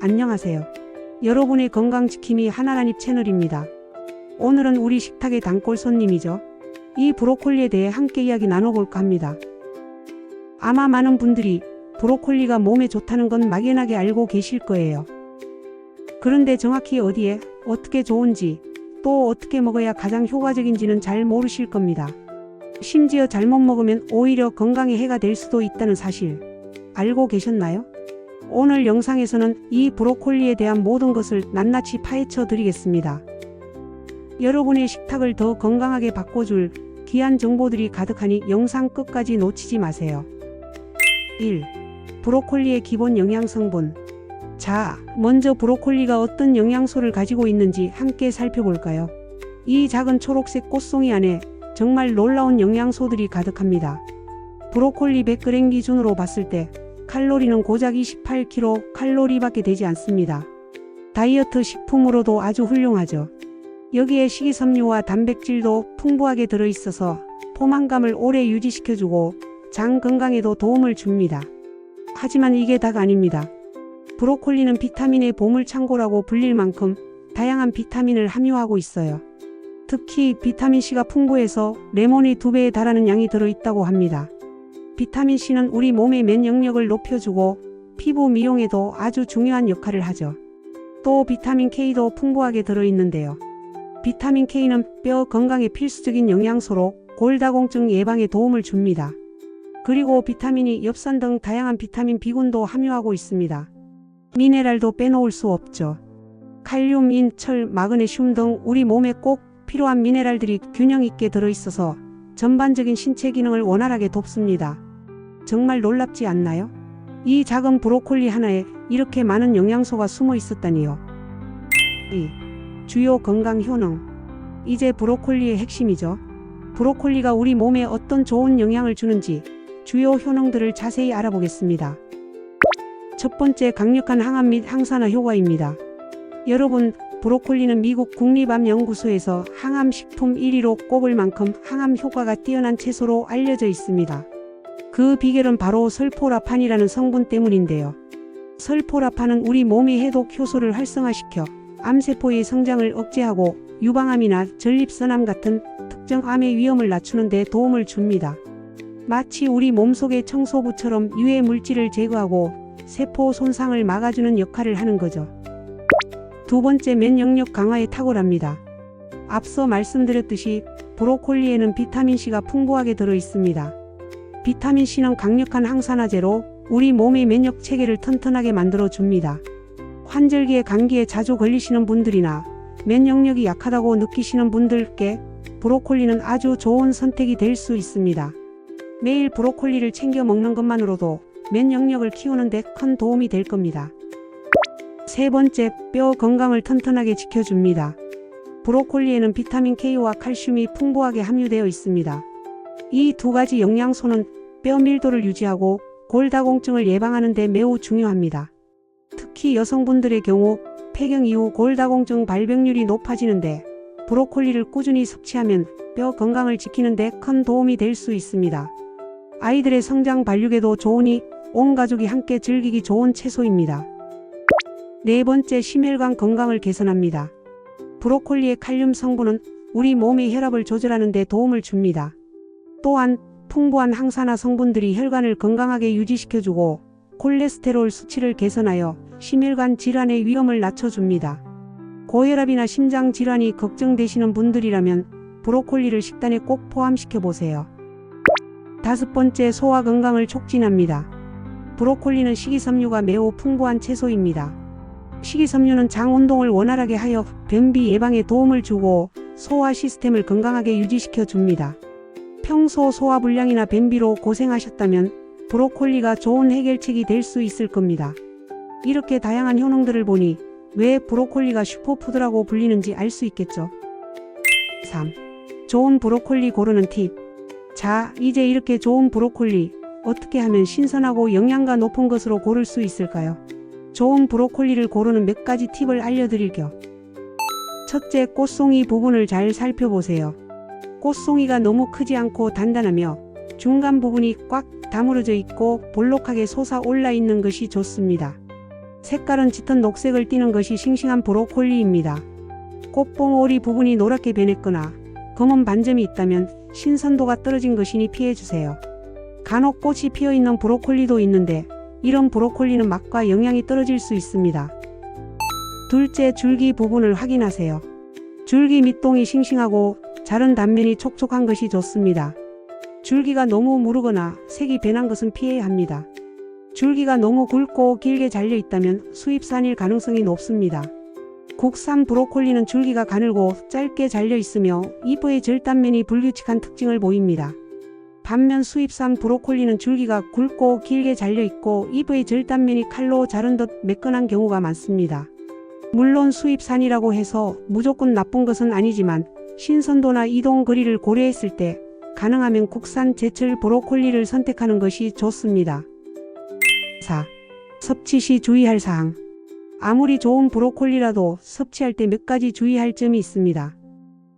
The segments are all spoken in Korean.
안녕하세요. 여러분의 건강지킴이 하나라닙 채널입니다. 오늘은 우리 식탁의 단골 손님이죠. 이 브로콜리에 대해 함께 이야기 나눠볼까 합니다. 아마 많은 분들이 브로콜리가 몸에 좋다는 건 막연하게 알고 계실 거예요. 그런데 정확히 어디에, 어떻게 좋은지, 또 어떻게 먹어야 가장 효과적인지는 잘 모르실 겁니다. 심지어 잘못 먹으면 오히려 건강에 해가 될 수도 있다는 사실, 알고 계셨나요? 오늘 영상에서는 이 브로콜리에 대한 모든 것을 낱낱이 파헤쳐 드리겠습니다. 여러분의 식탁을 더 건강하게 바꿔줄 귀한 정보들이 가득하니 영상 끝까지 놓치지 마세요. 1. 브로콜리의 기본 영양 성분. 자, 먼저 브로콜리가 어떤 영양소를 가지고 있는지 함께 살펴볼까요? 이 작은 초록색 꽃송이 안에 정말 놀라운 영양소들이 가득합니다. 브로콜리 100g 기준으로 봤을 때 칼로리는 고작 28kcal밖에 되지 않습니다. 다이어트 식품으로도 아주 훌륭하죠. 여기에 식이섬유와 단백질도 풍부하게 들어있어서 포만감을 오래 유지시켜주고 장 건강에도 도움을 줍니다. 하지만 이게 다가 아닙니다. 브로콜리는 비타민의 보물창고라고 불릴 만큼 다양한 비타민을 함유하고 있어요. 특히 비타민C가 풍부해서 레몬의 2배에 달하는 양이 들어있다고 합니다. 비타민C는 우리 몸의 면역력을 높여주고 피부 미용에도 아주 중요한 역할을 하죠. 또 비타민K도 풍부하게 들어있는데요. 비타민K는 뼈 건강에 필수적인 영양소로 골다공증 예방에 도움을 줍니다. 그리고 비타민이 엽산 등 다양한 비타민 B군도 함유하고 있습니다. 미네랄도 빼놓을 수 없죠. 칼륨, 인, 철, 마그네슘 등 우리 몸에 꼭 필요한 미네랄들이 균형 있게 들어있어서 전반적인 신체 기능을 원활하게 돕습니다. 정말 놀랍지 않나요? 이 작은 브로콜리 하나에 이렇게 많은 영양소가 숨어 있었다니요. 2. 주요 건강 효능. 이제 브로콜리의 핵심이죠. 브로콜리가 우리 몸에 어떤 좋은 영향을 주는지 주요 효능들을 자세히 알아보겠습니다. 첫 번째, 강력한 항암 및 항산화 효과입니다. 여러분, 브로콜리는 미국 국립암연구소에서 항암식품 1위로 꼽을 만큼 항암 효과가 뛰어난 채소로 알려져 있습니다. 그 비결은 바로 설포라판이라는 성분 때문인데요. 설포라판은 우리 몸의 해독 효소를 활성화시켜 암세포의 성장을 억제하고 유방암이나 전립선암 같은 특정 암의 위험을 낮추는 데 도움을 줍니다. 마치 우리 몸속의 청소부처럼 유해 물질을 제거하고 세포 손상을 막아주는 역할을 하는 거죠. 두 번째, 면역력 강화에 탁월합니다. 앞서 말씀드렸듯이 브로콜리에는 비타민C가 풍부하게 들어있습니다. 비타민C는 강력한 항산화제로 우리 몸의 면역 체계를 튼튼하게 만들어줍니다. 환절기에 감기에 자주 걸리시는 분들이나 면역력이 약하다고 느끼시는 분들께 브로콜리는 아주 좋은 선택이 될 수 있습니다. 매일 브로콜리를 챙겨 먹는 것만으로도 면역력을 키우는 데 큰 도움이 될 겁니다. 세 번째, 뼈 건강을 튼튼하게 지켜줍니다. 브로콜리에는 비타민 K와 칼슘이 풍부하게 함유되어 있습니다. 이 두 가지 영양소는 뼈 밀도를 유지하고 골다공증을 예방하는 데 매우 중요합니다. 특히 여성분들의 경우 폐경 이후 골다공증 발병률이 높아지는데 브로콜리를 꾸준히 섭취하면 뼈 건강을 지키는 데 큰 도움이 될 수 있습니다. 아이들의 성장 발육에도 좋으니 온 가족이 함께 즐기기 좋은 채소입니다. 네 번째, 심혈관 건강을 개선합니다. 브로콜리의 칼륨 성분은 우리 몸의 혈압을 조절하는 데 도움을 줍니다. 또한 풍부한 항산화 성분들이 혈관을 건강하게 유지시켜주고 콜레스테롤 수치를 개선하여 심혈관 질환의 위험을 낮춰줍니다. 고혈압이나 심장 질환이 걱정되시는 분들이라면 브로콜리를 식단에 꼭 포함시켜보세요. 다섯 번째, 소화 건강을 촉진합니다. 브로콜리는 식이섬유가 매우 풍부한 채소입니다. 식이섬유는 장 운동을 원활하게 하여 변비 예방에 도움을 주고 소화 시스템을 건강하게 유지시켜 줍니다. 평소 소화불량이나 변비로 고생하셨다면 브로콜리가 좋은 해결책이 될 수 있을 겁니다. 이렇게 다양한 효능들을 보니 왜 브로콜리가 슈퍼푸드라고 불리는지 알 수 있겠죠. 3. 좋은 브로콜리 고르는 팁. 자, 이제 이렇게 좋은 브로콜리 어떻게 하면 신선하고 영양가 높은 것으로 고를 수 있을까요? 좋은 브로콜리를 고르는 몇 가지 팁을 알려드릴게요. 첫째, 꽃송이 부분을 잘 살펴보세요. 꽃송이가 너무 크지 않고 단단하며 중간 부분이 꽉 다무러져 있고 볼록하게 솟아올라 있는 것이 좋습니다. 색깔은 짙은 녹색을 띠는 것이 싱싱한 브로콜리입니다. 꽃봉오리 부분이 노랗게 변했거나 검은 반점이 있다면 신선도가 떨어진 것이니 피해주세요. 간혹 꽃이 피어있는 브로콜리도 있는데 이런 브로콜리는 맛과 영양이 떨어질 수 있습니다. 둘째, 줄기 부분을 확인하세요. 줄기 밑동이 싱싱하고 자른 단면이 촉촉한 것이 좋습니다. 줄기가 너무 무르거나 색이 변한 것은 피해야 합니다. 줄기가 너무 굵고 길게 잘려 있다면 수입산일 가능성이 높습니다. 국산 브로콜리는 줄기가 가늘고 짧게 잘려 있으며 잎의 절단면이 불규칙한 특징을 보입니다. 반면 수입산 브로콜리는 줄기가 굵고 길게 잘려 있고 잎의 절단면이 칼로 자른 듯 매끈한 경우가 많습니다. 물론 수입산이라고 해서 무조건 나쁜 것은 아니지만 신선도나 이동 거리를 고려했을 때 가능하면 국산 제철 브로콜리를 선택하는 것이 좋습니다. 4. 섭취 시 주의할 사항. 아무리 좋은 브로콜리라도 섭취할 때 몇 가지 주의할 점이 있습니다.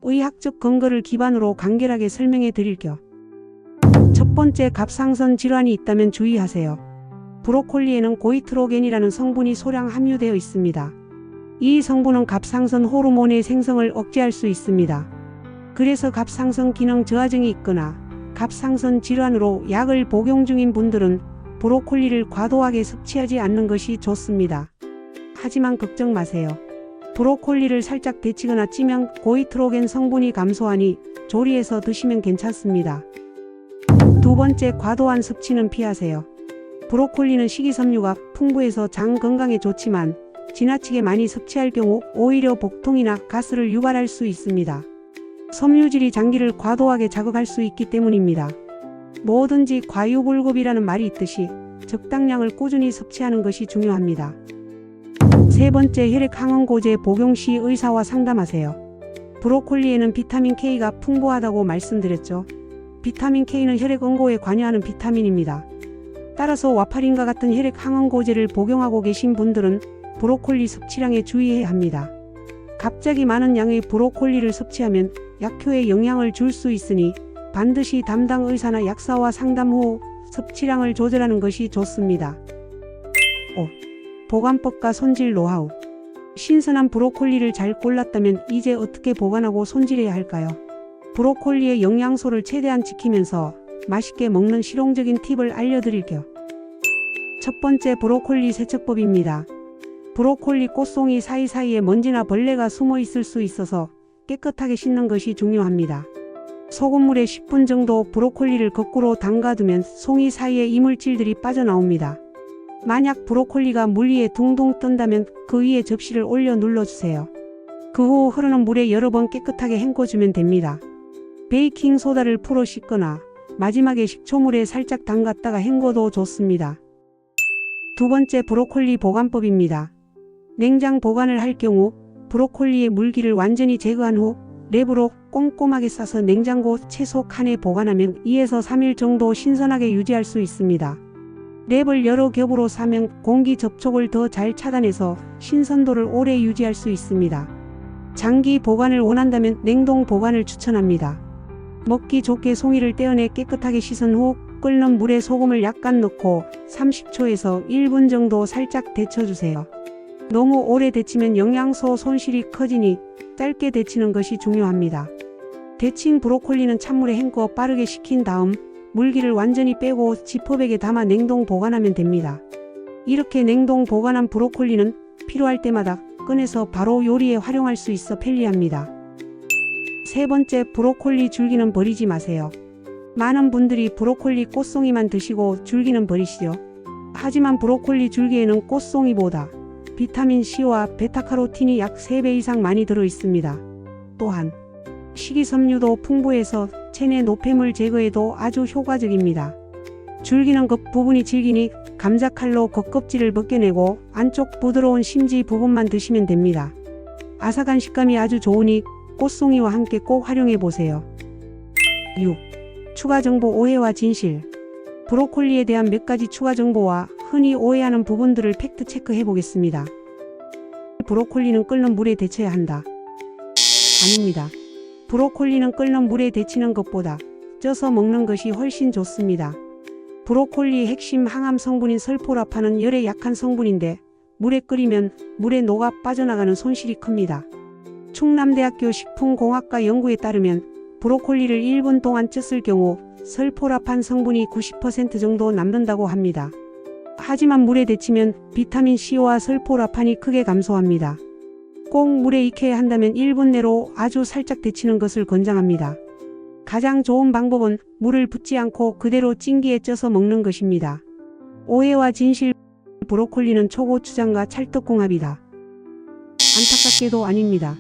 의학적 근거를 기반으로 간결하게 설명해 드릴게요. 첫 번째, 갑상선 질환이 있다면 주의하세요. 브로콜리에는 고이트로겐이라는 성분이 소량 함유되어 있습니다. 이 성분은 갑상선 호르몬의 생성을 억제할 수 있습니다. 그래서 갑상선 기능 저하증이 있거나 갑상선 질환으로 약을 복용 중인 분들은 브로콜리를 과도하게 섭취하지 않는 것이 좋습니다. 하지만 걱정 마세요. 브로콜리를 살짝 데치거나 찌면 고이트로겐 성분이 감소하니 조리해서 드시면 괜찮습니다. 두 번째, 과도한 섭취는 피하세요. 브로콜리는 식이섬유가 풍부해서 장 건강에 좋지만 지나치게 많이 섭취할 경우 오히려 복통이나 가스를 유발할 수 있습니다. 섬유질이 장기를 과도하게 자극할 수 있기 때문입니다. 뭐든지 과유불급이라는 말이 있듯이 적당량을 꾸준히 섭취하는 것이 중요합니다. 세 번째, 혈액 항원고제 복용 시 의사와 상담하세요. 브로콜리에는 비타민 K가 풍부하다고 말씀드렸죠. 비타민 K는 혈액 응고에 관여하는 비타민입니다. 따라서 와파린과 같은 혈액 항원고제를 복용하고 계신 분들은 브로콜리 섭취량에 주의해야 합니다. 갑자기 많은 양의 브로콜리를 섭취하면 약효에 영향을 줄 수 있으니 반드시 담당 의사나 약사와 상담 후 섭취량을 조절하는 것이 좋습니다. 5. 보관법과 손질 노하우. 신선한 브로콜리를 잘 골랐다면 이제 어떻게 보관하고 손질해야 할까요? 브로콜리의 영양소를 최대한 지키면서 맛있게 먹는 실용적인 팁을 알려드릴게요. 첫 번째, 브로콜리 세척법입니다. 브로콜리 꽃송이 사이사이에 먼지나 벌레가 숨어 있을 수 있어서 깨끗하게 씻는 것이 중요합니다. 소금물에 10분 정도 브로콜리를 거꾸로 담가두면 송이 사이의 이물질들이 빠져나옵니다. 만약 브로콜리가 물 위에 둥둥 뜬다면 그 위에 접시를 올려 눌러주세요. 그 후 흐르는 물에 여러 번 깨끗하게 헹궈주면 됩니다. 베이킹소다를 풀어 씻거나 마지막에 식초물에 살짝 담갔다가 헹궈도 좋습니다. 두 번째, 브로콜리 보관법입니다. 냉장 보관을 할 경우 브로콜리의 물기를 완전히 제거한 후 랩으로 꼼꼼하게 싸서 냉장고 채소 칸에 보관하면 2에서 3일 정도 신선하게 유지할 수 있습니다. 랩을 여러 겹으로 싸면 공기 접촉을 더 잘 차단해서 신선도를 오래 유지할 수 있습니다. 장기 보관을 원한다면 냉동 보관을 추천합니다. 먹기 좋게 송이를 떼어내 깨끗하게 씻은 후 끓는 물에 소금을 약간 넣고 30초에서 1분 정도 살짝 데쳐주세요. 너무 오래 데치면 영양소 손실이 커지니 짧게 데치는 것이 중요합니다. 데친 브로콜리는 찬물에 헹궈 빠르게 식힌 다음 물기를 완전히 빼고 지퍼백에 담아 냉동 보관하면 됩니다. 이렇게 냉동 보관한 브로콜리는 필요할 때마다 꺼내서 바로 요리에 활용할 수 있어 편리합니다. 세 번째, 브로콜리 줄기는 버리지 마세요. 많은 분들이 브로콜리 꽃송이만 드시고 줄기는 버리시죠. 하지만 브로콜리 줄기에는 꽃송이보다 비타민C와 베타카로틴이 약 3배 이상 많이 들어 있습니다. 또한 식이섬유도 풍부해서 체내 노폐물 제거에도 아주 효과적입니다. 줄기는 겉부분이 질기니 감자칼로 겉껍질을 벗겨내고 안쪽 부드러운 심지 부분만 드시면 됩니다. 아삭한 식감이 아주 좋으니 꽃송이와 함께 꼭 활용해 보세요. 6. 추가 정보 오해와 진실. 브로콜리에 대한 몇 가지 추가 정보와 흔히 오해하는 부분들을 팩트 체크해 보겠습니다. 브로콜리는 끓는 물에 데쳐야 한다. 아닙니다. 브로콜리는 끓는 물에 데치는 것보다 쪄서 먹는 것이 훨씬 좋습니다. 브로콜리의 핵심 항암 성분인 설포라파는 열에 약한 성분인데 물에 끓이면 물에 녹아 빠져나가는 손실이 큽니다. 충남대학교 식품공학과 연구에 따르면 브로콜리를 1분 동안 쪘을 경우 설포라판 성분이 90% 정도 남는다고 합니다. 하지만 물에 데치면 비타민 C와 설포라판이 크게 감소합니다. 꼭 물에 익혀야 한다면 1분 내로 아주 살짝 데치는 것을 권장합니다. 가장 좋은 방법은 물을 붓지 않고 그대로 찜기에 쪄서 먹는 것입니다. 오해와 진실, 브로콜리는 초고추장과 찰떡궁합이다. 안타깝게도 아닙니다.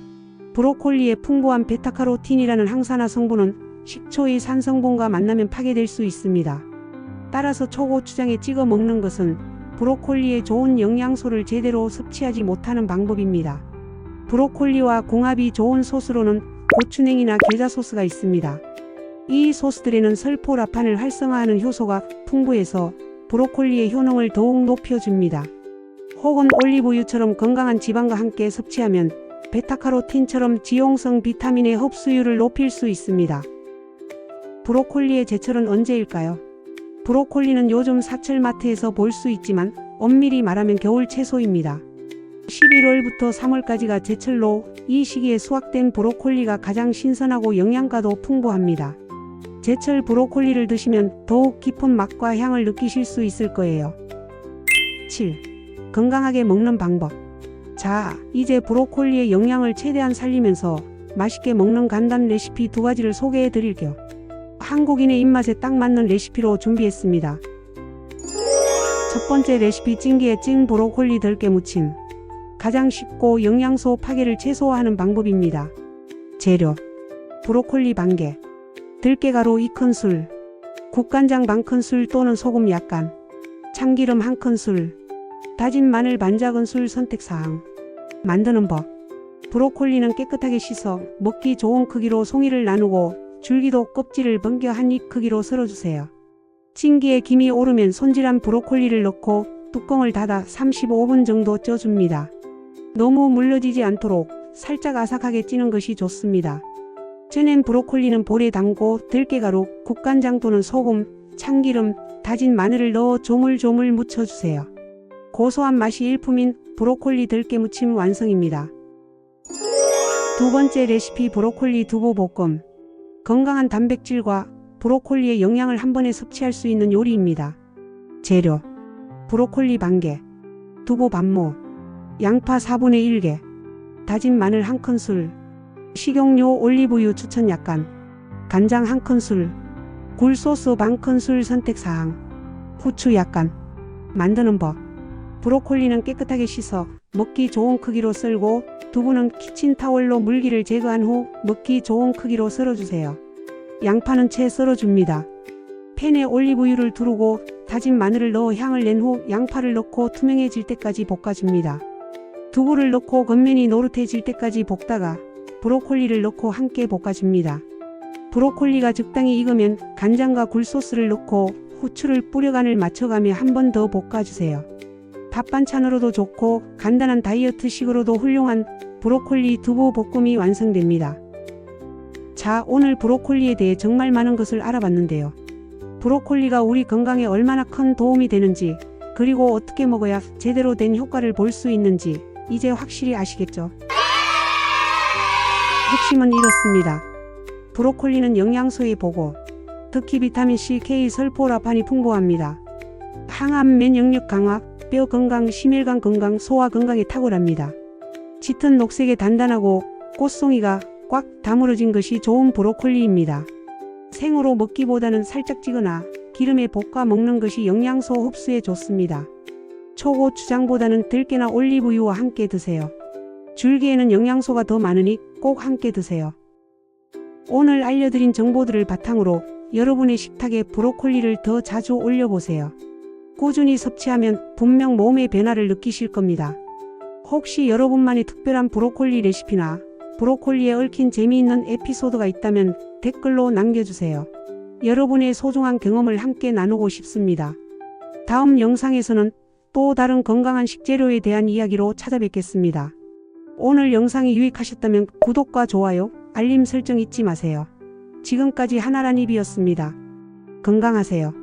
브로콜리의 풍부한 베타카로틴이라는 항산화 성분은 식초의 산성분과 만나면 파괴될 수 있습니다. 따라서 초고추장에 찍어 먹는 것은 브로콜리의 좋은 영양소를 제대로 섭취하지 못하는 방법입니다. 브로콜리와 궁합이 좋은 소스로는 고추냉이나 게자 소스가 있습니다. 이 소스들에는 설포라판을 활성화하는 효소가 풍부해서 브로콜리의 효능을 더욱 높여줍니다. 혹은 올리브유처럼 건강한 지방과 함께 섭취하면 베타카로틴처럼 지용성 비타민의 흡수율을 높일 수 있습니다. 브로콜리의 제철은 언제일까요? 브로콜리는 요즘 사철마트에서 볼 수 있지만 엄밀히 말하면 겨울 채소입니다. 11월부터 3월까지가 제철로 이 시기에 수확된 브로콜리가 가장 신선하고 영양가도 풍부합니다. 제철 브로콜리를 드시면 더욱 깊은 맛과 향을 느끼실 수 있을 거예요. 7. 건강하게 먹는 방법. 자, 이제 브로콜리의 영양을 최대한 살리면서 맛있게 먹는 간단 레시피 2가지를 소개해 드릴게요. 한국인의 입맛에 딱 맞는 레시피로 준비했습니다. 첫 번째 레시피, 찜기에 찐 브로콜리 들깨 무침. 가장 쉽고 영양소 파괴를 최소화하는 방법입니다. 재료: 브로콜리 반개, 들깨가루 2큰술, 국간장 반큰술 또는 소금 약간, 참기름 1큰술, 다진 마늘 반작은술. 선택사항. 만드는 법. 브로콜리는 깨끗하게 씻어 먹기 좋은 크기로 송이를 나누고 줄기도 껍질을 벗겨 한 입 크기로 썰어주세요. 찜기에 김이 오르면 손질한 브로콜리를 넣고 뚜껑을 닫아 35분 정도 쪄줍니다. 너무 물러지지 않도록 살짝 아삭하게 찌는 것이 좋습니다. 쪄낸 브로콜리는 볼에 담고 들깨가루, 국간장 또는 소금, 참기름, 다진 마늘을 넣어 조물조물 무쳐주세요. 고소한 맛이 일품인 브로콜리 들깨 무침 완성입니다. 두 번째 레시피, 브로콜리 두부 볶음. 건강한 단백질과 브로콜리의 영양을 한 번에 섭취할 수 있는 요리입니다. 재료: 브로콜리 반개, 두부 반모, 양파 4분의 1개, 다진 마늘 1큰술, 식용유 올리브유 추천 약간, 간장 1큰술, 굴소스 반큰술. 선택사항. 후추 약간. 만드는 법. 브로콜리는 깨끗하게 씻어 먹기 좋은 크기로 썰고 두부는 키친타월로 물기를 제거한 후 먹기 좋은 크기로 썰어주세요. 양파는 채 썰어줍니다. 팬에 올리브유를 두르고 다진 마늘을 넣어 향을 낸 후 양파를 넣고 투명해질 때까지 볶아줍니다. 두부를 넣고 겉면이 노릇해질 때까지 볶다가 브로콜리를 넣고 함께 볶아줍니다. 브로콜리가 적당히 익으면 간장과 굴소스를 넣고 후추를 뿌려 간을 맞춰가며 한 번 더 볶아주세요. 밥 반찬으로도 좋고 간단한 다이어트식으로도 훌륭한 브로콜리 두부 볶음이 완성됩니다. 자, 오늘 브로콜리에 대해 정말 많은 것을 알아봤는데요. 브로콜리가 우리 건강에 얼마나 큰 도움이 되는지, 그리고 어떻게 먹어야 제대로 된 효과를 볼 수 있는지 이제 확실히 아시겠죠? 핵심은 이렇습니다. 브로콜리는 영양소의 보고, 특히 비타민C, K, 설포라판이 풍부합니다. 항암, 면역력 강화, 뼈 건강, 심혈관 건강, 소화 건강에 탁월합니다. 짙은 녹색에 단단하고 꽃송이가 꽉 다물어진 것이 좋은 브로콜리입니다. 생으로 먹기보다는 살짝 찌거나 기름에 볶아 먹는 것이 영양소 흡수에 좋습니다. 초고추장보다는 들깨나 올리브유와 함께 드세요. 줄기에는 영양소가 더 많으니 꼭 함께 드세요. 오늘 알려드린 정보들을 바탕으로 여러분의 식탁에 브로콜리를 더 자주 올려보세요. 꾸준히 섭취하면 분명 몸의 변화를 느끼실 겁니다. 혹시 여러분만의 특별한 브로콜리 레시피나 브로콜리에 얽힌 재미있는 에피소드가 있다면 댓글로 남겨주세요. 여러분의 소중한 경험을 함께 나누고 싶습니다. 다음 영상에서는 또 다른 건강한 식재료에 대한 이야기로 찾아뵙겠습니다. 오늘 영상이 유익하셨다면 구독과 좋아요, 알림 설정 잊지 마세요. 지금까지 하나란입이었습니다. 건강하세요.